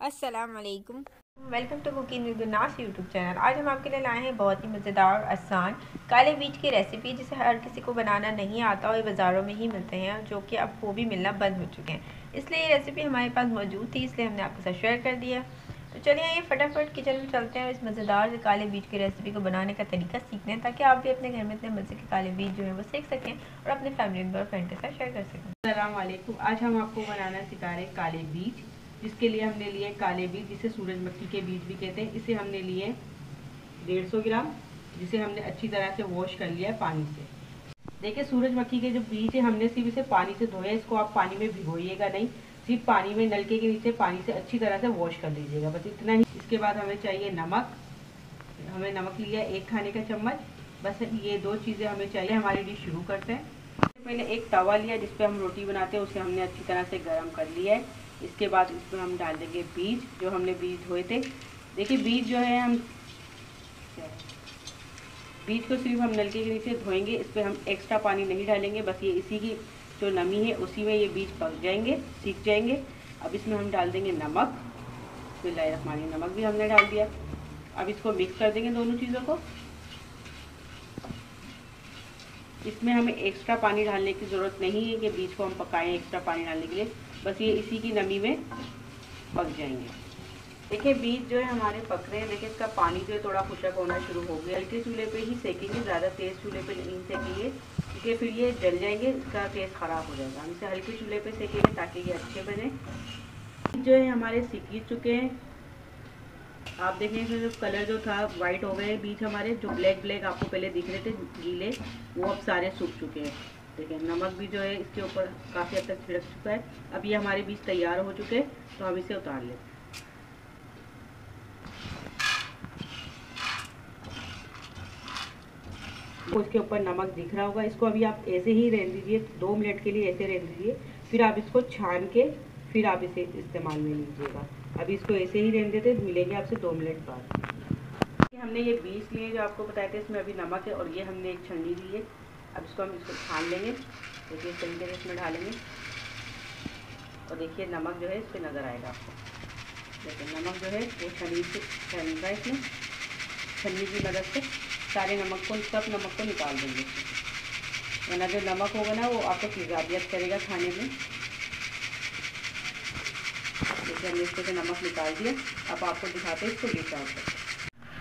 अस्सलाम वालेकुम, welcome to cooking with Gurnas YouTube channel. आज हम आपके लिए लाए हैं बहुत ही मज़ेदार आसान काले बीज की रेसिपी, जिसे हर किसी को बनाना नहीं आता और ये बाज़ारों में ही मिलते हैं, जो कि अब वो भी मिलना बंद हो चुके हैं। इसलिए ये रेसिपी हमारे पास मौजूद थी, इसलिए हमने आपके साथ शेयर कर दिया। तो चलिए ये फटाफट किचन में चलते हैं और इस मज़ेदार से काले बीज की रेसिपी को बनाने का तरीका सीखते हैं, ताकि आप भी अपने घर में इतने मज़े के काले बीज जो है वो सीख सकें और अपने फैमिली मेम्बर फ्रेंड के साथ शेयर कर सकें। अस्सलाम वालेकुम। आज हम आपको बनाना सिखा रहे हैं काले बीज, जिसके लिए हमने लिए काले बीज, जिसे सूरजमुखी के बीज भी कहते हैं। इसे हमने लिए 150 ग्राम, जिसे हमने अच्छी तरह से वॉश कर लिया है पानी से। देखिए, सूरजमुखी के जो बीज है हमने सिर्फ इसे पानी से धोया। इसको आप पानी में भिगोइएगा नहीं, सिर्फ पानी में नलके के नीचे पानी से अच्छी तरह से वॉश कर लीजिएगा, बस इतना ही। इसके बाद हमें चाहिए नमक। हमें नमक लिया 1 खाने का चम्मच। बस ये 2 चीज़ें हमें चाहिए। हमारी डिश शुरू करते हैं। पहले एक तवा लिया जिस पे हम रोटी बनाते हैं, उसे हमने अच्छी तरह से गर्म कर लिया है। इसके बाद इसमें हम डाल देंगे बीज, जो हमने बीज धोए थे। देखिए, बीज जो है हम बीज को सिर्फ हम नलके के नीचे धोएंगे। इस पर हम एक्स्ट्रा पानी नहीं डालेंगे, बस ये इसी की जो नमी है उसी में ये बीज पक जाएंगे, सीख जाएंगे। अब इसमें हम डाल देंगे नमक। बिस्मिल्लाहिर्रहमानिर्रहीम, नमक भी हमने डाल दिया। अब इसको मिक्स कर देंगे दोनों चीज़ों को। इसमें हमें एक्स्ट्रा पानी डालने की ज़रूरत नहीं है कि बीज को हम पकाएं एक्स्ट्रा पानी डालने के लिए, बस ये इसी की नमी में पक जाएंगे। देखिए, बीज जो है हमारे पक रहे हैं। देखिए, इसका पानी जो है थोड़ा खुशक होना शुरू हो गया। हल्के चूल्हे पे ही सेकेंगे, ज़्यादा तेज़ चूल्हे पे नहीं सेकेंगे, क्योंकि फिर ये जल जाएंगे, इसका टेस्ट ख़राब हो जाएगा। हम इसे हल्के चूल्हे पे सेकेंगे ताकि ये अच्छे बने। जो है हमारे सीख चुके हैं। आप देखें, इसमें जो कलर जो था वाइट हो गए बीज हमारे, जो ब्लैक ब्लैक आपको पहले दिख रहे थे गीले, वो अब सारे सूख चुके हैं। देखिए, नमक भी जो है इसके ऊपर काफ़ी हद तक छिड़क चुका है। अब ये हमारे बीज तैयार हो चुके हैं, तो हम इसे उतार लेते हैं। उसके ऊपर नमक दिख रहा होगा, इसको अभी आप ऐसे ही रहने दीजिए, 2 मिनट के लिए ऐसे रहने दीजिए। फिर आप इसको छान के फिर आप इसे इस्तेमाल में लीजिएगा। अभी इसको ऐसे ही रहने देते, मिलेंगे आपसे 2 मिनट बाद। हमने ये बीज लिए जो आपको बताए थे, इसमें अभी नमक है और ये हमने एक छन्नी ली है। अब इसको हम छान लेंगे। देखिए, इस तरीके से इसमें डालेंगे और देखिए नमक जो है इस पर नज़र आएगा आपको। देखिए, नमक जो है वो छन्नी से छन रहा है, इसमें छन्नी की मदद से सारे नमक को, सब नमक को निकाल देंगे, वरना जो नमक होगा ना वो आपको तेजाबियत करेगा खाने में। जैसे हमने इसको नमक निकाल दिया, अब आपको दिखाते हैं इसको डिश आउट करके।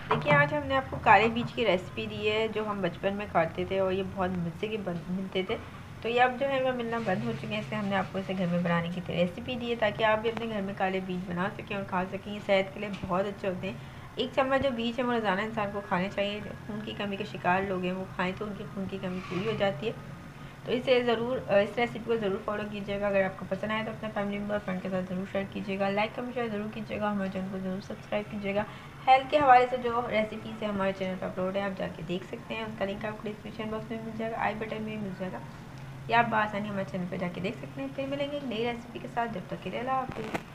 देखिए, आज हमने आपको काले बीज की रेसिपी दी है, जो हम बचपन में खाते थे और ये बहुत मज़े के मिलते थे। तो ये अब जो है वो मिलना बंद हो चुके हैं, इसलिए हमने आपको इसे घर में बनाने की रेसिपी दी है, ताकि आप भी अपने घर में काले बीज बना सकें और खा सकें। ये सेहत के लिए बहुत अच्छे होते हैं। 1 चम्मच जो बीज है वो रोज़ाना इंसान को खाने चाहिए। जो खून की कमी के शिकार लोग हैं वो खाएँ तो उनकी खून की कमी पूरी हो जाती है। तो इसे ज़रूर, इस रेसिपी को ज़रूर फॉलो कीजिएगा। अगर आपको पसंद आए तो अपने फैमिली मेम्बर फ्रेंड के साथ ज़रूर शेयर कीजिएगा। लाइक कमेंट शेयर ज़रूर कीजिएगा। हमारे चैनल को ज़रूर सब्सक्राइब कीजिएगा। हेल्थ के हवाले से जो रेसिपीज़ है हमारे चैनल पर अपलोड है, आप जाके देख सकते हैं। उसका लिंक आपको डिस्क्रिप्शन बॉक्स में मिल जाएगा, आई बटन में मिल जाएगा, या आप आसानी हमारे चैनल पर जाके देख सकते हैं। फिर मिलेंगे एक नई रेसिपी के साथ, जब तक के लिए अल्लाह हाफ़िज़।